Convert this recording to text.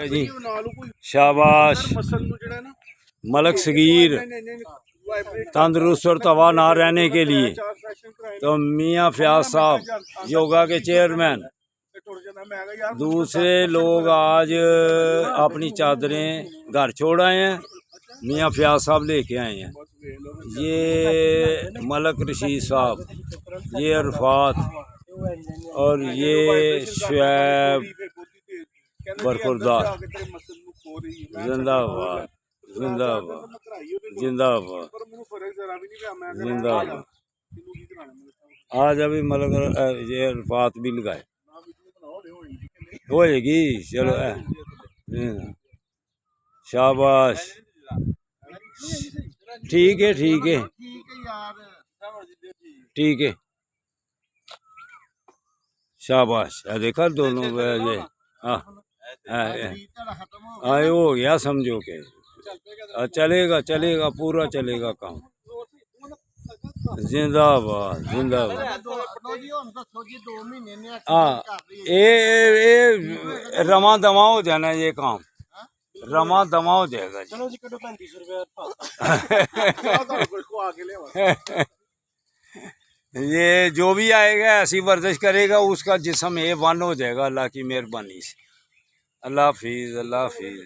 जी शाबाश मलक सगीर तंदुरुस्त और तवाना रहने के लिए तो मियाँ फयाज साहब योगा के चेयरमैन दूसरे लोग आज अपनी चादरें घर छोड़ आए हैं। मियाँ फयाज साहब लेके आए हैं। ये मलक रशीद साहब, ये अरफात और ये शुएब बरखुरदार। जिंदाबाद जिंदाबाद जिंदाबाद जिंदाबाद। आज अभी मलक ये अरफात भी लगाए होएगी। चलो शाबाश ठीक है ठीक है ठीक है शाबाश। देखा दोनों ये हाँ हो गया समझो के चलेगा चलेगा पूरा चलेगा काम। जिंदाबाद जिंदाबाद। हाँ ये रमा दमा हो जाना ये काम रमा दमा हो जाएगा। चलो जी कटो 35 रुपये। ये जो भी आएगा ऐसी वर्जिश करेगा उसका जिस्म A1 हो जाएगा अल्लाह की मेहरबानी से। अल्लाह हाफिज़ अल्लाह हाफिज़।